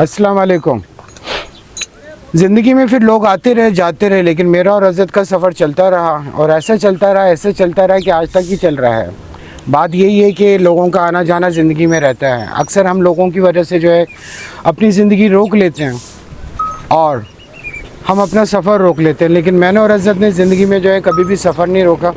अस्सलाम वालेकुम। ज़िंदगी में फिर लोग आते रहे जाते रहे, लेकिन मेरा और अज़त का सफ़र चलता रहा और ऐसे चलता रहा कि आज तक ही चल रहा है। बात यही है कि लोगों का आना जाना ज़िंदगी में रहता है। अक्सर हम लोगों की वजह से जो है अपनी ज़िंदगी रोक लेते हैं और हम अपना सफ़र रोक लेते हैं, लेकिन मैंने और अज़त ने ज़िंदगी में जो है कभी भी सफ़र नहीं रोका।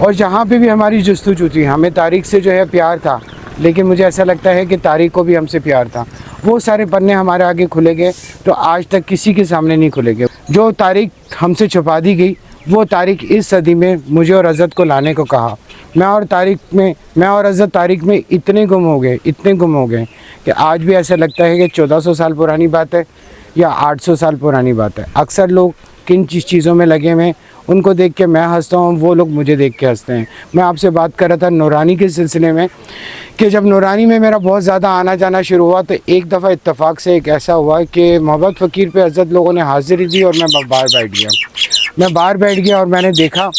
और जहाँ पे भी हमारी जुस्तजू थी, हमें तारीख़ से जो है प्यार था, लेकिन मुझे ऐसा लगता है कि तारीख़ को भी हमसे प्यार था। वो सारे पन्ने हमारे आगे खुले गए तो आज तक किसी के सामने नहीं खुलेंगे। जो तारीख़ हमसे छुपा दी गई, वो तारीख़ इस सदी में मुझे और अज़त को लाने को कहा। मैं और अज़त तारीख़ में इतने गुम हो गए कि आज भी ऐसा लगता है कि 1400 साल पुरानी बात है या 800 साल पुरानी बात है। अक्सर लोग किन चीज़ों में लगे हुए हैं, उनको देख के मैं हंसता हूँ, वो लोग मुझे देख के हंसते हैं। मैं आपसे बात कर रहा था नूरानी के सिलसिले में कि जब नूरानी में मेरा बहुत ज़्यादा आना जाना शुरू हुआ तो एक दफ़ा इत्तेफाक से एक ऐसा हुआ कि मोहब्बत फ़कीर पे अज़त लोगों ने हाज़िरी दी और मैं बाहर बैठ गया और मैंने देखा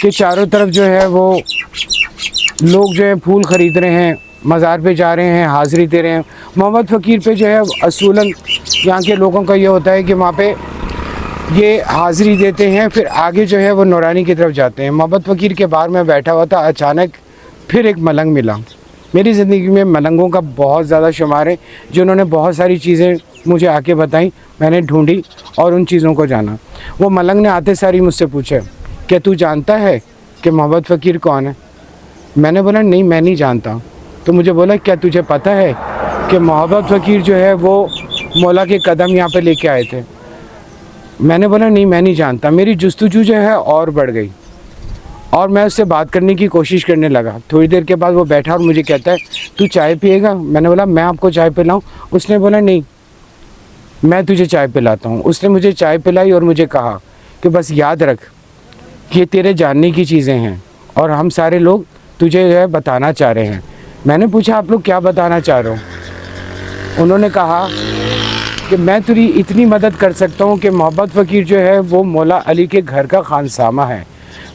कि चारों तरफ जो है वो लोग जो है फूल ख़रीद रहे हैं, मज़ार पे जा रहे हैं, हाज़िरी दे रहे हैं। मोहब्बत फ़कीर पे जो है असूलन यहाँ के लोगों का ये होता है कि वहाँ पे ये हाज़िरी देते हैं, फिर आगे जो है वो नूरानी की तरफ जाते हैं। मोहब्बत फ़कीर के बाहर मैं बैठा हुआ था, अचानक फिर एक मलंग मिला। मेरी ज़िंदगी में मलंगों का बहुत ज़्यादा शुमार है, जिन्होंने बहुत सारी चीज़ें मुझे आके बताई, मैंने ढूंढी और उन चीज़ों को जाना। वो मलंग ने आते सारी मुझसे पूछा, क्या तू जानता है कि मोहब्बत फ़कीर कौन है? मैंने बोला नहीं, मैं नहीं जानता। तो मुझे बोला क्या तुझे पता है कि मोहब्बत फ़कीर जो है वो मौला के कदम यहाँ पे लेके आए थे? मैंने बोला नहीं, मैं नहीं जानता। मेरी जुस्तजू जो है और बढ़ गई और मैं उससे बात करने की कोशिश करने लगा। थोड़ी देर के बाद वो बैठा और मुझे कहता है तू चाय पिएगा? मैंने बोला मैं आपको चाय पिलाऊं? उसने बोला नहीं, मैं तुझे चाय पिलाता हूँ। उसने मुझे चाय पिलाई और मुझे कहा कि बस याद रख कि ये तेरे जानने की चीज़ें हैं और हम सारे लोग तुझे जो है बताना चाह रहे हैं। मैंने पूछा आप लोग क्या बताना चाह रहे हो? उन्होंने कहा कि मैं तेरी इतनी मदद कर सकता हूँ कि मोहब्बत फ़कीर जो है वो मौला अली के घर का खानसामा है।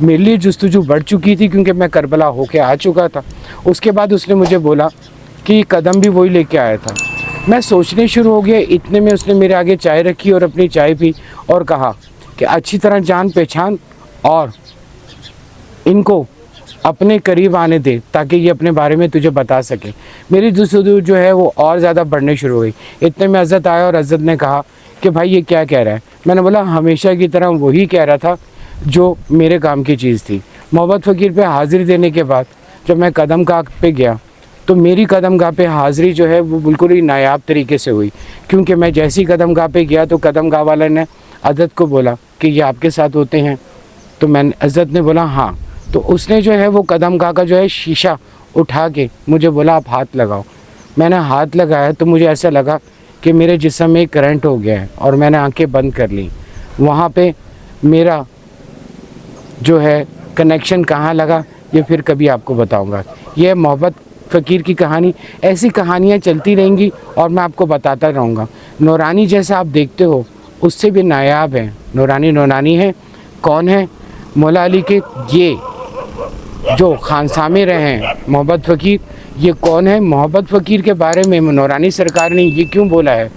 मेरे लिए जुस्तजू बढ़ चुकी थी क्योंकि मैं करबला होके आ चुका था। उसके बाद उसने मुझे बोला कि कदम भी वही लेके आया था। मैं सोचने शुरू हो गया। इतने में उसने मेरे आगे चाय रखी और अपनी चाय पी और कहा कि अच्छी तरह जान पहचान और इनको अपने करीब आने दे ताकि ये अपने बारे में तुझे बता सके। मेरी जुस्तजू जो है वो और ज़्यादा बढ़ने शुरू हो गई। इतने में अज़त आया और अज़त ने कहा कि भाई ये क्या कह रहा है? मैंने बोला हमेशा की तरह वही कह रहा था जो मेरे काम की चीज़ थी। मोहब्बत फ़कीर पे हाज़िरी देने के बाद जब मैं कदमगाह पे गया तो मेरी कदमगाह पे हाज़िरी जो है वो बिल्कुल ही नायाब तरीके से हुई, क्योंकि मैं जैसी कदमगाह पे गया तो कदमगाह वाले ने अज़त को बोला कि ये आपके साथ होते हैं? तो मैंने अज़त ने बोला हाँ। तो उसने जो है वो कदमगाह का जो है शीशा उठा के मुझे बोला आप हाथ लगाओ। मैंने हाथ लगाया तो मुझे ऐसा लगा कि मेरे जिस्म में करंट हो गया है और मैंने आंखें बंद कर ली। वहाँ पे मेरा जो है कनेक्शन कहाँ लगा ये फिर कभी आपको बताऊँगा। ये मोहब्बत फ़कीर की कहानी, ऐसी कहानियाँ चलती रहेंगी और मैं आपको बताता रहूँगा। नूरानी जैसा आप देखते हो उससे भी नायाब है। नूरानी है। कौन है? मौला अली के ये जो खानसामे रहे हैं मोहब्बत फ़कीर, ये कौन है? मोहब्बत फ़कीर के बारे में नूरानी सरकार ने ये क्यों बोला है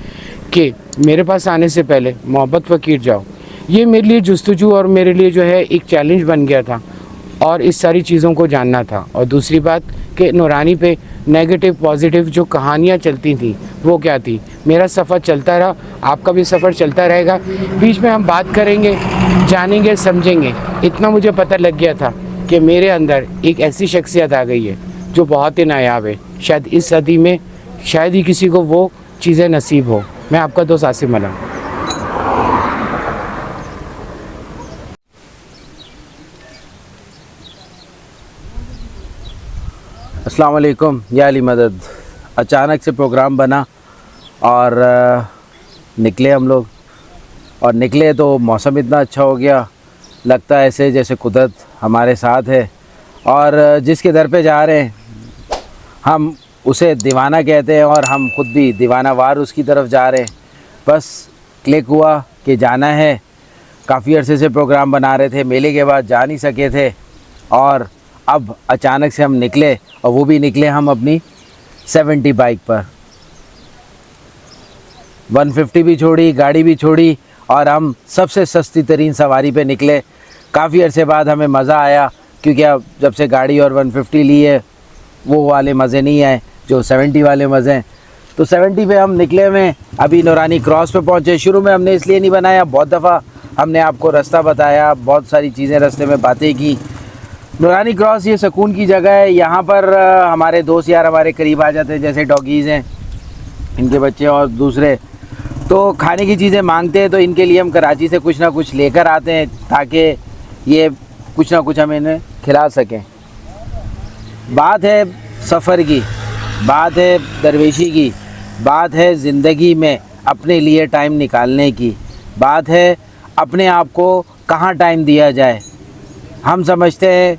कि मेरे पास आने से पहले मोहब्बत फ़कीर जाओ। ये मेरे लिए जुस्तजू और मेरे लिए जो है एक चैलेंज बन गया था और इस सारी चीज़ों को जानना था। और दूसरी बात कि नूरानी पे नेगेटिव पॉजिटिव जो कहानियाँ चलती थी वो क्या थी। मेरा सफ़र चलता रहा, आपका भी सफ़र चलता रहेगा। बीच में हम बात करेंगे, जानेंगे, समझेंगे। इतना मुझे पता लग गया था कि मेरे अंदर एक ऐसी शख्सियत आ गई है जो बहुत ही नायाब है। शायद इस सदी में शायद ही किसी को वो चीज़ें नसीब हो। मैं आपका दोस्त आसिम मलंग। अस्सलाम वालेकुम या अली मदद। अचानक से प्रोग्राम बना और निकले हम लोग, और निकले तो मौसम इतना अच्छा हो गया, लगता है ऐसे जैसे कुदरत हमारे साथ है। और जिसके दर पे जा रहे हैं हम उसे दीवाना कहते हैं और हम खुद भी दीवाना वार उसकी तरफ जा रहे हैं। बस क्लिक हुआ कि जाना है। काफ़ी अरसे से प्रोग्राम बना रहे थे, मेले के बाद जा नहीं सके थे और अब अचानक से हम निकले, और वो भी निकले हम अपनी 70 बाइक पर। 150 भी छोड़ी, गाड़ी भी छोड़ी और हम सबसे सस्ती तरीन सवारी पे निकले। काफ़ी अरसे बाद हमें मज़ा आया, क्योंकि अब जब से गाड़ी और 150 ली है वो वाले मज़े नहीं आए जो 70 वाले मज़े हैं। तो 70 पे हम निकले हुए, अभी नूरानी क्रॉस पे पहुँचे। शुरू में हमने इसलिए नहीं बनाया, बहुत दफ़ा हमने आपको रास्ता बताया, बहुत सारी चीज़ें रास्ते में बातें की। नूरानी क्रॉस ये सुकून की जगह है। यहाँ पर हमारे दोस्त यार हमारे करीब आ जाते हैं, जैसे डॉगीज़ हैं, इनके बच्चे और दूसरे, तो खाने की चीज़ें मांगते हैं, तो इनके लिए हम कराची से कुछ ना कुछ लेकर आते हैं ताकि ये कुछ ना कुछ हम इन्हें खिला सकें। बात है सफ़र की, बात है दरवेशी की, बात है ज़िंदगी में अपने लिए टाइम निकालने की, बात है अपने आप को कहाँ टाइम दिया जाए। हम समझते हैं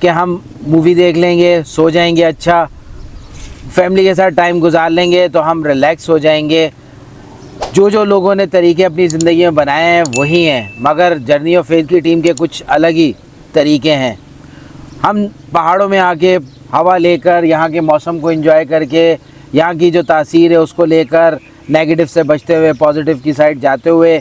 कि हम मूवी देख लेंगे, सो जाएंगे, अच्छा फैमिली के साथ टाइम गुजार लेंगे तो हम रिलैक्स हो जाएंगे। जो लोगों ने तरीके अपनी ज़िंदगी में बनाए हैं वही हैं, मगर जर्नी ऑफ फेथ की टीम के कुछ अलग ही तरीके हैं। हम पहाड़ों में आके हवा लेकर, यहाँ के मौसम को एंजॉय करके, यहाँ की जो तासीर है उसको लेकर, नेगेटिव से बचते हुए पॉजिटिव की साइड जाते हुए,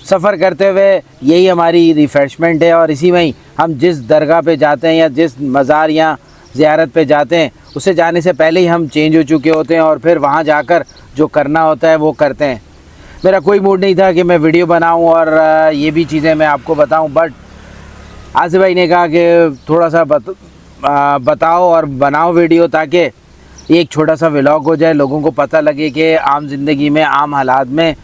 सफ़र करते हुए, यही हमारी रिफ़्रेशमेंट है। और इसी में ही हम जिस दरगाह पे जाते हैं या जिस मज़ार या ज़ियारत पे जाते हैं, उसे जाने से पहले ही हम चेंज हो चुके होते हैं और फिर वहाँ जाकर जो करना होता है वो करते हैं। मेरा कोई मूड नहीं था कि मैं वीडियो बनाऊं और ये भी चीज़ें मैं आपको बताऊं, बट आसिफ भाई ने कहा कि थोड़ा सा बताओ और बनाओ वीडियो, ताकि एक छोटा सा व्लॉग हो जाए, लोगों को पता लगे कि आम ज़िंदगी में, आम हालात में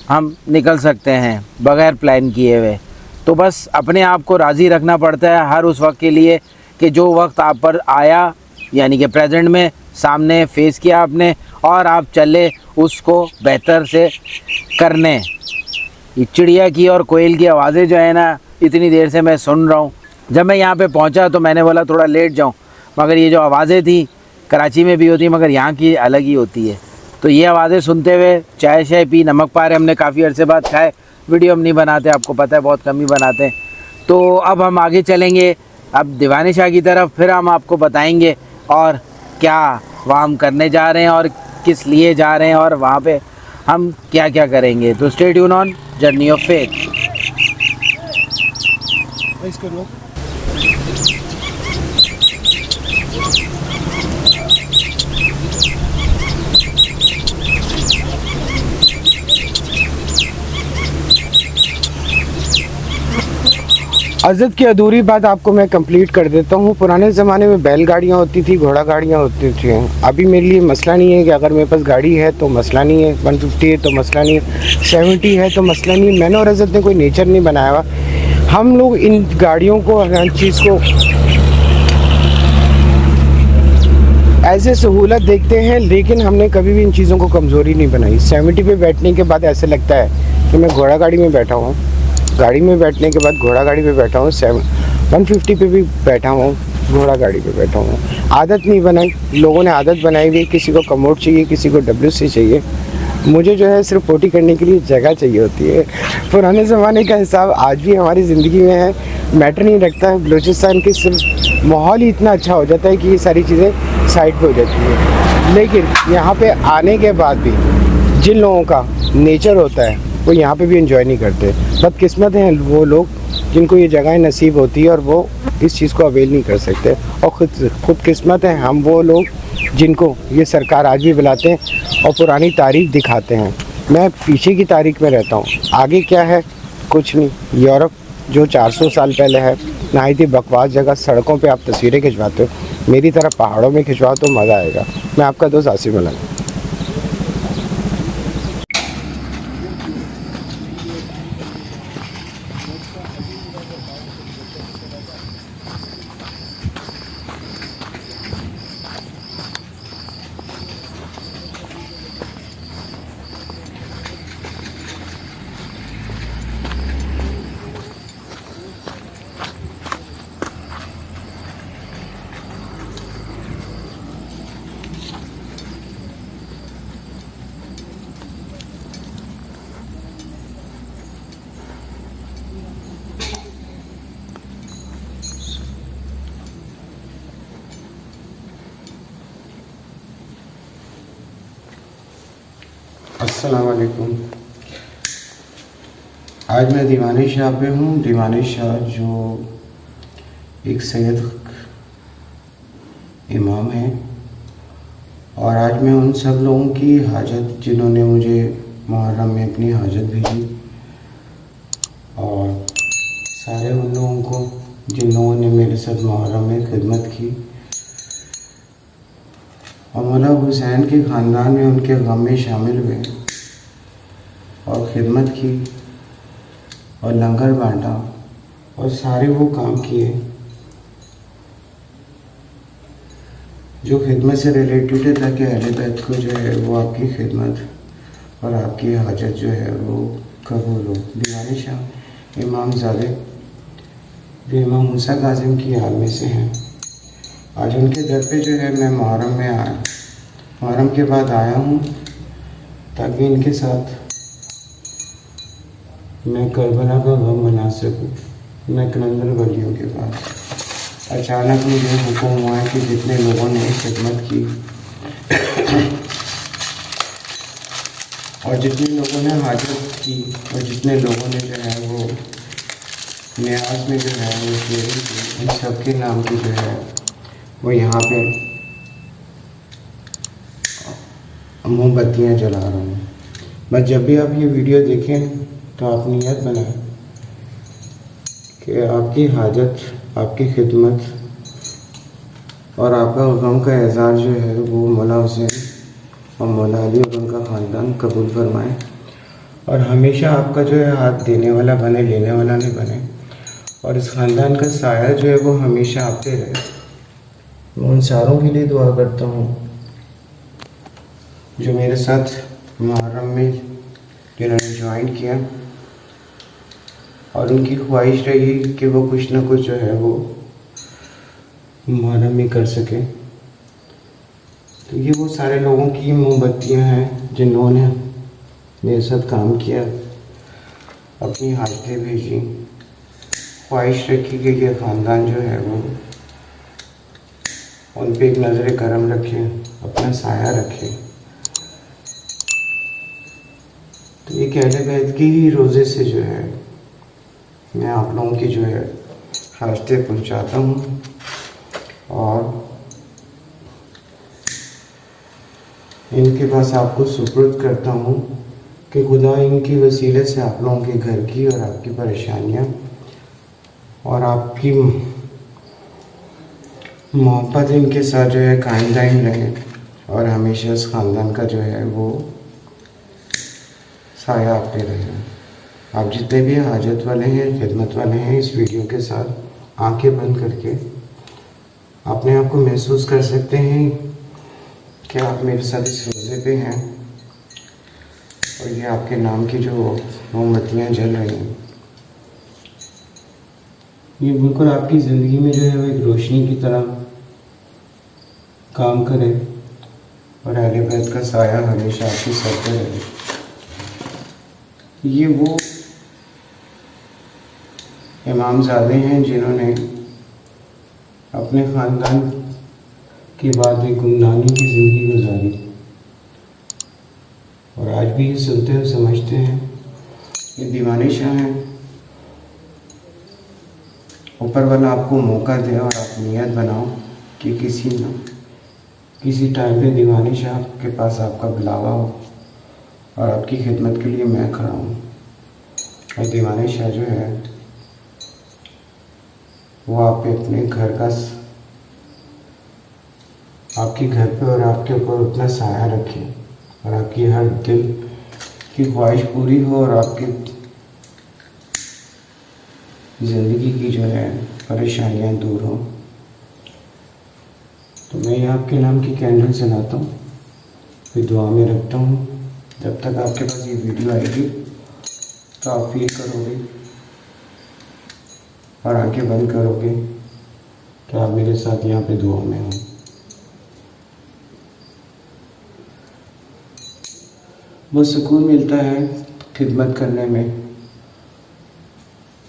हम निकल सकते हैं बग़ैर प्लान किए हुए। तो बस अपने आप को राज़ी रखना पड़ता है हर उस वक्त के लिए कि जो वक्त आप पर आया, यानी कि प्रेजेंट में सामने फेस किया आपने, और आप चले उसको बेहतर से करने। ये चिड़िया की और कोयल की आवाज़ें जो है ना, इतनी देर से मैं सुन रहा हूँ। जब मैं यहाँ पे पहुँचा तो मैंने बोला थोड़ा लेट जाऊँ, मगर ये जो आवाज़ें थी कराची में भी होती हैं, मगर यहाँ की अलग ही होती है। तो ये आवाज़ें सुनते हुए चाय शाय पी, नमक पारे हमने काफ़ी अरसे बाद खाए। वीडियो हम नहीं बनाते, आपको पता है, बहुत कम ही बनाते हैं। तो अब हम आगे चलेंगे, अब दीवाने शाह की तरफ, फिर हम आपको बताएंगे और क्या वहाँ हम करने जा रहे हैं और किस लिए जा रहे हैं और वहाँ पे हम क्या क्या करेंगे। तो stay tune on journey of faith. अज़द की अधूरी बात आपको मैं कंप्लीट कर देता हूँ। पुराने ज़माने में बैलगाड़ियाँ होती थी, घोड़ा गाड़ियाँ होती थी। अभी मेरे लिए मसला नहीं है कि अगर मेरे पास गाड़ी है तो मसला नहीं है, 150 है तो मसला नहीं है, 70 है तो मसला नहीं है। मैंने और अज़द ने कोई नेचर नहीं बनाया हुआ। हम लोग इन गाड़ियों को, हर चीज़ को ऐसे सहूलत देखते हैं, लेकिन हमने कभी भी इन चीज़ों को कमज़ोरी नहीं बनाई। 70 पे बैठने के बाद ऐसे लगता है कि मैं घोड़ा गाड़ी में बैठा हूँ, गाड़ी में बैठने के बाद घोड़ा गाड़ी पे बैठा हूँ, 150 पे भी बैठा हूँ, घोड़ा गाड़ी पे बैठा हूँ। आदत नहीं बनाई, लोगों ने आदत बनाई हुई। किसी को कमोड चाहिए, किसी को WC चाहिए, मुझे जो है सिर्फ पोटी करने के लिए जगह चाहिए होती है। पुराने ज़माने का हिसाब आज भी हमारी ज़िंदगी में है, मैटर नहीं रखता है। बलूचिस्तान की सिर्फ माहौल ही इतना अच्छा हो जाता है कि ये सारी चीज़ें साइड पे हो जाती हैं। लेकिन यहाँ पे आने के बाद भी जिन लोगों का नेचर होता है वो यहाँ पे भी एंजॉय नहीं करते। बदकिस्मत हैं वो लोग जिनको ये जगह नसीब होती है और वो इस चीज़ को अवेल नहीं कर सकते। और खुद किस्मत हैं हम वो लोग जिनको ये सरकार आज भी बुलाते हैं और पुरानी तारीख दिखाते हैं। मैं पीछे की तारीख में रहता हूँ, आगे क्या है कुछ नहीं। यूरोप जो 400 साल पहले है, नहायत ही बकवास जगह, सड़कों पे आप तस्वीरें खिंचवाते हो, मेरी तरह पहाड़ों में खिंचवाओ तो मज़ा आएगा। मैं आपका दोस्त आसिफ मलिक। अस्सलाम वालेकुम। आज मैं दीवानी शाह पे हूँ। दीवानी शाह जो एक सैयद इमाम है, और आज मैं उन सब लोगों की हाजत जिन्होंने मुझे मुहर्रम में अपनी हाजत भेजी, और सारे उन लोगों को जिन लोगों ने मेरे साथ मुहर्रम में खिदमत की, और मौला हुसैन के ख़ानदान में उनके गम में शामिल हुए और ख़िदमत की और लंगर बांटा और सारे वो काम किए जो खिदमत से रिलेटेड है, ताकि अहले बैत को जो है वो आपकी खिदमत और आपकी हाजत जो है वो कबूल हो। दीवानी शाह इमाम ज़ादे जो इमाम मूसा काज़िम की हाल में से हैं, आज उनके दर पे जो है मैं मुहर्रम में आया, मुहर्रम के बाद आया हूँ ताकि इनके साथ मैं करबला का गम मना सकूँ। मैं कलंदर वलियों के पास अचानक मुझे हुक्म हुआ है कि जितने लोगों ने खिदमत की और जितने लोगों ने हाजत की और जितने लोगों ने जो है वो न्याज में जो है वो शेयरिंग की, इन सब के नाम की जो है वो यहाँ पे मोमबत्तियाँ जला रहा हूँ। बस जब भी आप ये वीडियो देखें तो आप नियत बनाएं कि आपकी हाजत, आपकी खिदमत और आपका गम का एज़ार जो है वो मौला हुसैन और मौला अली और उनका ख़ानदान कबूल फरमाए, और हमेशा आपका जो है हाथ देने वाला बने, लेने वाला नहीं बने, और इस ख़ानदान का साया जो है वो हमेशा आप पे रहे। मैं उन सारों के लिए दुआ करता हूँ जो मेरे साथ मुहर्रम में जिन्होंने ज्वाइन किया, और उनकी ख्वाहिश रही कि वो कुछ ना कुछ जो है वो मुहर्रम में कर सके। तो ये वो सारे लोगों की मोमबत्तियाँ हैं जिन्होंने मेरे साथ काम किया, अपनी हाजतें भेजी, ख्वाहिश रखी कि ये ख़ानदान जो है वो उन पे एक नज़र करम रखे, अपना साया रखे। तो ये अहले बैत के ही रोज़े से जो है मैं आप लोगों की जो है हाजतें पहुँचाता हूँ, और इनके पास आपको सुपुर्द करता हूँ कि खुदा इनकी वसीले से आप लोगों के घर की और आपकी परेशानियाँ और आपकी मोहब्बत इनके साथ जो है कायम दायम रहे, और हमेशा इस ख़ानदान का जो है वो साया आप पे रहे। आप जितने भी हाजत वाले हैं, खिदमत वाले हैं, इस वीडियो के साथ आंखें बंद करके अपने आप को महसूस कर सकते हैं कि आप मेरे साथ इस रोज़े पे हैं, और ये आपके नाम की जो मोमबत्तियाँ जल रही हैं, ये बिल्कुल आपकी ज़िंदगी में जो है वो एक रोशनी की तरह काम करे, और अहले बैत का साया हमेशा आपके सर पर रहे। ये वो इमामज़ादे हैं जिन्होंने अपने ख़ानदान के बाद एक गुमनामी की ज़िंदगी गुजारी, और आज भी ये सुनते हैं, समझते हैं ये दीवानी शाह हैं। ऊपर वाला आपको मौका दे और आप नियत बनाओ कि किसी टाइम पे दीवानी शाह के पास आपका बुलावा हो और आपकी खिदमत के लिए मैं खड़ा हूँ। और दीवानी शाह जो है वो आप पे अपने घर का, आपके घर पे और आपके ऊपर उतना साया रखे, और आपकी हर दिल की ख्वाहिश पूरी हो, और आपकी ज़िंदगी की जो है परेशानियां दूर हो। तो मैं ये आपके नाम की कैंडल जलाता हूँ, फिर दुआ में रखता हूँ। जब तक आपके पास ये वीडियो आएगी तो आप फील करोगे और आंखें बंद करोगे कि आप मेरे साथ यहाँ पे दुआ में हो। वो सुकून मिलता है खिदमत करने में,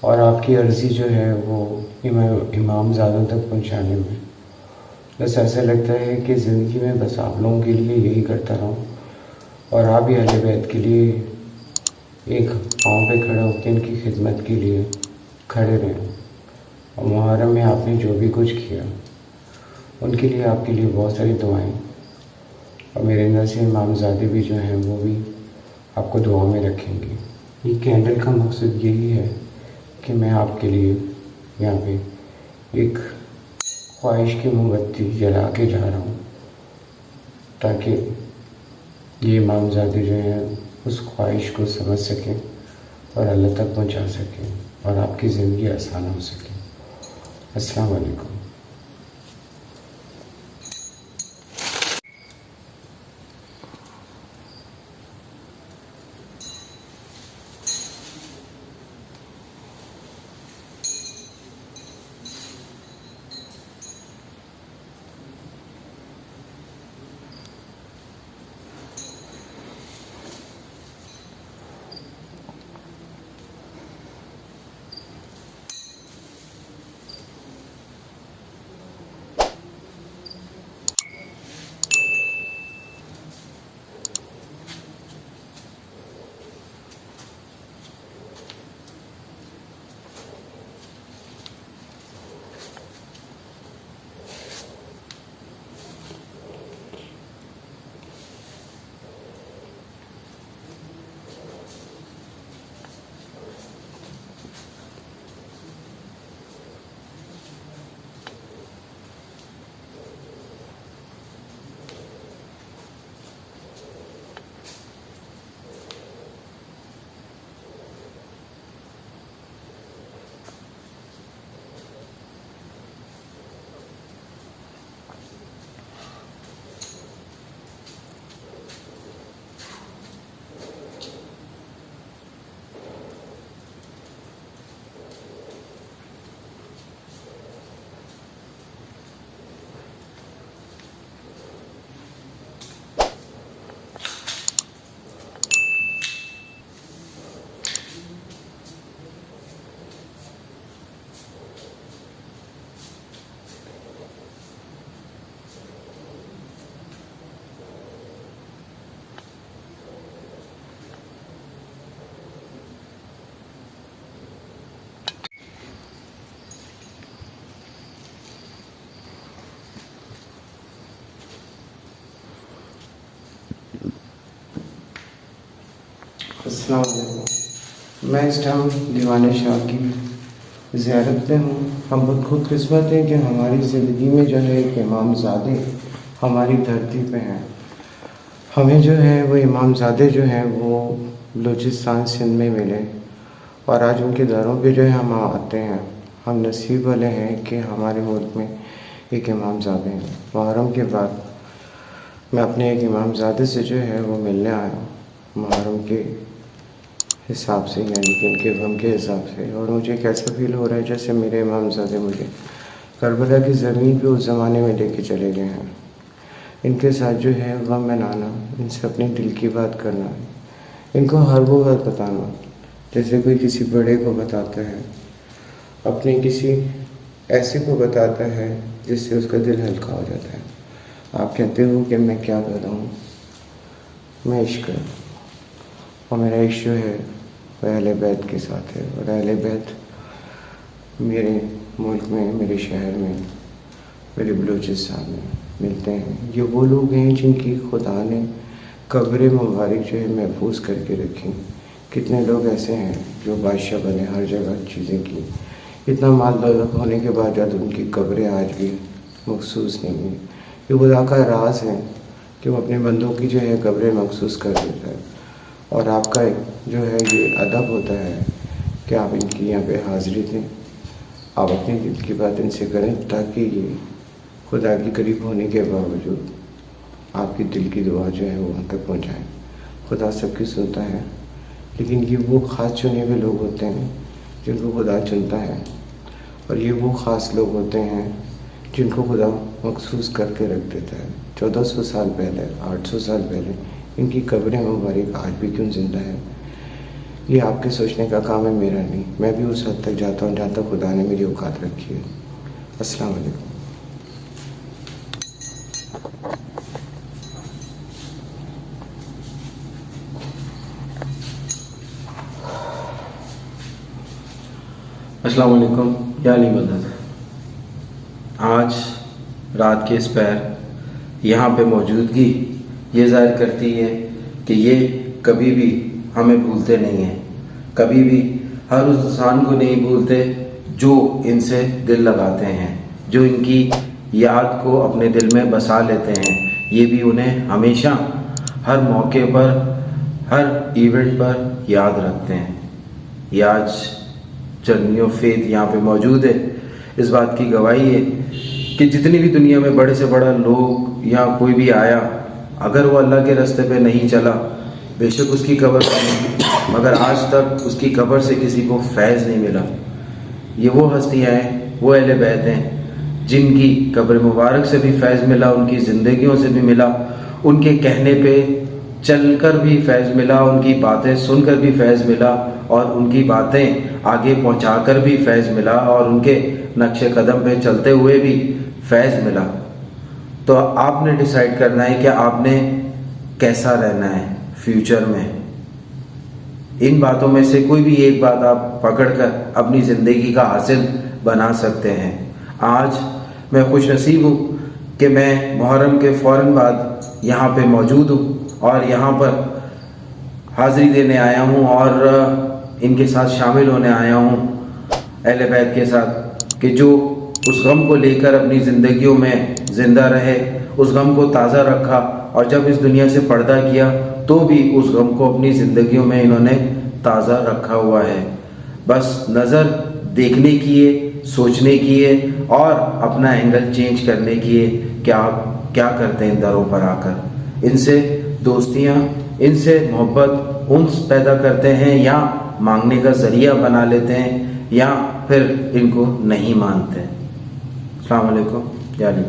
और आपकी अर्ज़ी जो है वो इमाम ज़्यादा तक पहुँचाने में। बस ऐसा लगता है कि ज़िंदगी में बस आप लोगों के लिए यही करता रहूँ, और आप भी अहले बैत के लिए एक पाँव पे खड़े होकर इनकी खिदमत के लिए खड़े रहें। और मुहर्रम में आपने जो भी कुछ किया उनके लिए आपके लिए बहुत सारी दुआएं, और मेरे अंदर से इमामज़ादे भी जो हैं वो भी आपको दुआ में रखेंगे। ये कैंडल का मकसद यही है कि मैं आपके लिए यहाँ पे एक ख्वाहिश की मोमबत्ती जला के जा रहा हूँ, ताकि ये इमामज़ादे जो हैं उस ख्वाहिश को समझ सकें और अल्लाह तक पहुँचा सकें और आपकी ज़िंदगी आसान हो सके। अस्सलाम वालेकुम। अस्सलाम वालेकुम। मैं इस टाइम दीवाने शाह की ज़ियारत पे हूँ। हम बहुत खुशकिस्मत हैं कि हमारी ज़िंदगी में जो है एक इमामज़ादे हमारी धरती पे हैं। हमें जो है वो इमामज़ादे जो हैं वो बलूचिस्तान सिंध में मिले, और आज उनके दरों पे जो है हम आते हैं। हम नसीब वाले हैं कि हमारे मुल्क में एक इमामज़ादे हैं। मुहर्रम के बाद मैं अपने एक इमामज़ादे से जो है वो मिलने आया हूँ, मुहर्रम के हिसाब से, यानी कि उनके गम के हिसाब से। और मुझे कैसा फ़ील हो रहा है जैसे मेरे इमामज़ादे मुझे करबला की ज़मीन पे उस ज़माने में लेके चले गए हैं। इनके साथ जो है गम मनाना, इनसे अपने दिल की बात करना, इनको हर वो बात बताना जैसे कोई किसी बड़े को बताता है, अपने किसी ऐसे को बताता है जिससे उसका दिल हल्का हो जाता है। आप कहते हो कि मैं क्या कर रहा हूँ, मैं इश्क है, और मेरा इश्क जो है वह अहले बैत के साथ है। और अहले बैत मेरे मुल्क में, मेरे शहर में, मेरे बलूचिस्तान में मिलते हैं। ये वो लोग हैं जिनकी खुदा ने कब्र मुबारक जो है महफूज करके रखी। कितने लोग ऐसे हैं जो बादशाह बने, हर जगह चीज़ें की, इतना माल दौलत होने के बावजूद उनकी कब्रें आज भी मखसूस नहीं हुई। ये खुदा का राज है कि वो अपने बंदों की जो है कब्रें मखसूस कर देता है। और आपका जो है ये अदब होता है कि आप इनकी यहाँ पे हाज़िरी दें, आप अपने दिल की बात इनसे करें, ताकि ये खुदा के करीब होने के बावजूद आपकी दिल की दुआ जो है वो वहाँ तक पहुँचाएँ। खुदा सबकी सुनता है, लेकिन ये वो ख़ास चुने हुए लोग होते हैं जिनको खुदा चुनता है। और ये वो ख़ास लोग होते हैं जिनको खुदा मखसूस करके रख देता है। 1400 साल पहले, 800 साल पहले इनकी कब्रें मुबारक आज भी क्यों ज़िंदा है, ये आपके सोचने का काम है, मेरा नहीं। मैं भी उस हद तक जाता हूँ जहाँ तक खुदा ने मेरी औकात रखी है। अस्सलाम वालेकुम। अस्सलाम वालेकुम या अली मदद। आज रात के इस पैर यहाँ पे मौजूदगी ये ज़ाहिर करती है कि ये कभी भी हमें भूलते नहीं हैं, कभी भी हर उस इंसान को नहीं भूलते जो इनसे दिल लगाते हैं, जो इनकी याद को अपने दिल में बसा लेते हैं। ये भी उन्हें हमेशा हर मौके पर, हर इवेंट पर याद रखते हैं। ये आज जर्नी ऑफ फेथ यहाँ पे मौजूद है। इस बात की गवाही है कि जितनी भी दुनिया में बड़े से बड़ा लोग या कोई भी आया, अगर वो अल्लाह के रास्ते पे नहीं चला, बेशक उसकी कब्र बनी, मगर आज तक उसकी कब्र से किसी को फैज़ नहीं मिला। ये वो हस्तियाँ हैं, वो अहले बैत हैं जिनकी कब्र मुबारक से भी फैज़ मिला, उनकी ज़िंदगियों से भी मिला, उनके कहने पे चलकर भी फैज़ मिला, उनकी बातें सुनकर भी फैज़ मिला और उनकी बातें आगे पहुंचाकर भी फैज़ मिला और उनके नक्शे कदम पे चलते हुए भी फैज़ मिला। तो आपने डिसाइड करना है कि आपने कैसा रहना है फ्यूचर में। इन बातों में से कोई भी एक बात आप पकड़कर अपनी ज़िंदगी का हासिल बना सकते हैं। आज मैं खुश नसीब हूँ कि मैं मुहर्रम के फ़ौरन बाद यहाँ पे मौजूद हूँ और यहाँ पर हाज़िरी देने आया हूँ और इनके साथ शामिल होने आया हूँ अहले बैत के साथ, कि जो उस गम को लेकर अपनी ज़िंदगियों में ज़िंदा रहे, उस गम को ताज़ा रखा और जब इस दुनिया से पर्दा किया तो भी उस गम को अपनी ज़िंदगियों में इन्होंने ताज़ा रखा हुआ है। बस नज़र देखने की है, सोचने की है और अपना एंगल चेंज करने की है कि आप क्या करते हैं इन दरों पर आकर। इनसे दोस्तियाँ, इनसे मोहब्बत उन्स पैदा करते हैं या मांगने का ज़रिया बना लेते हैं या फिर इनको नहीं मानते। अस्सलाम वालेकुम या अली।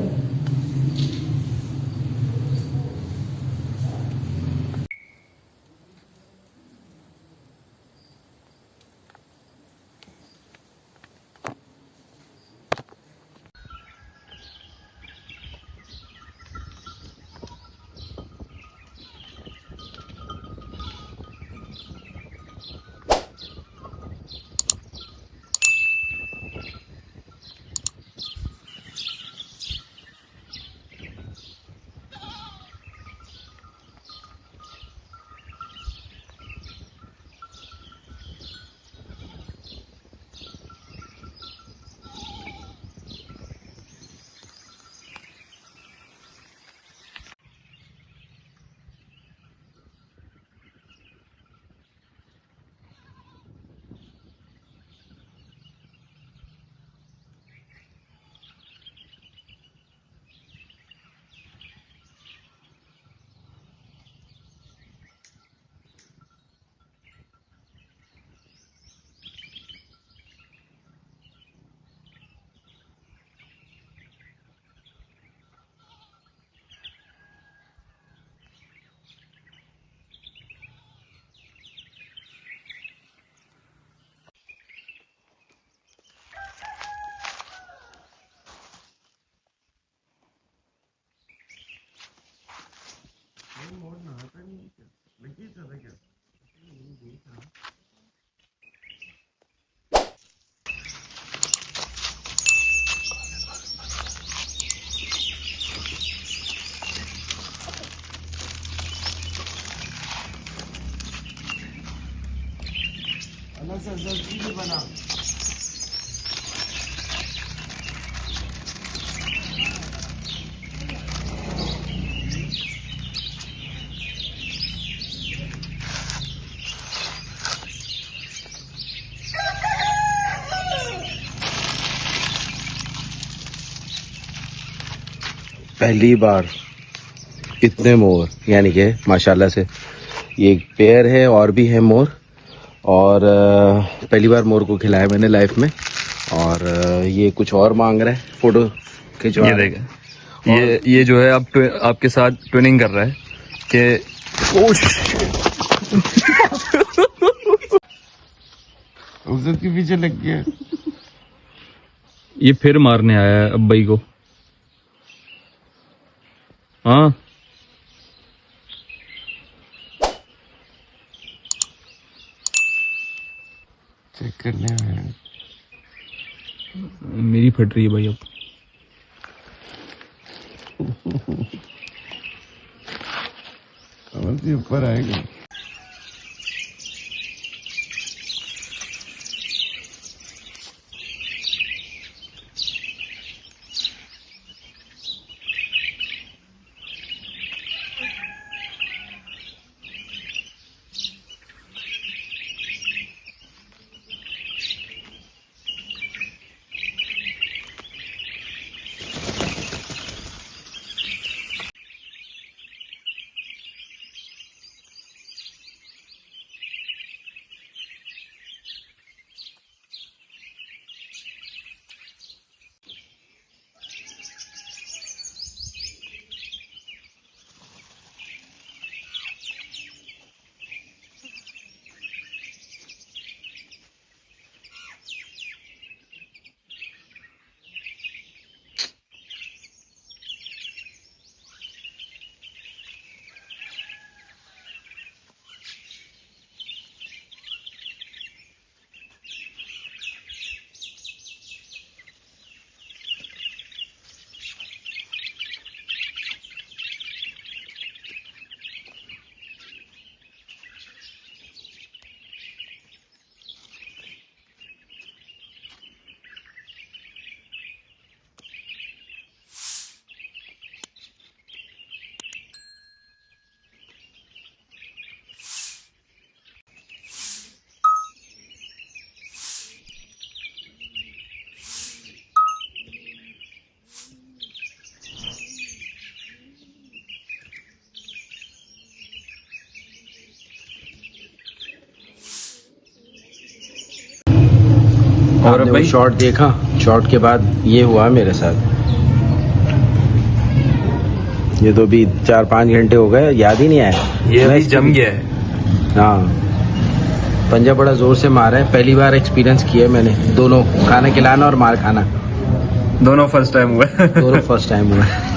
बना पहली बार इतने मोर, यानी कि माशाल्लाह से ये एक पेयर है और भी है मोर, और पहली बार मोर को खिलाया मैंने लाइफ में। और ये कुछ और मांग रहा है, फोटो खिंचवा। ये देगा, ये जो है आपके साथ ट्विनिंग कर रहा है कि उधर के पीछे लग गया। ये फिर मारने आया है अब्बाई को। हाँ, चेक करने आया। मेरी फट रही है भाई अब। कमर से ऊपर आएगा। और भाई? शॉट देखा, शॉट के बाद ये हुआ मेरे साथ। ये तो भी 4-5 घंटे हो गए, याद ही नहीं आया। ये अभी जम गया है। हाँ, पंजा बड़ा जोर से मारा है। पहली बार एक्सपीरियंस किया है मैंने, दोनों खाना खिलाना और मार खाना दोनों फर्स्ट टाइम हुआ है। दोनों फर्स्ट टाइम हुआ है।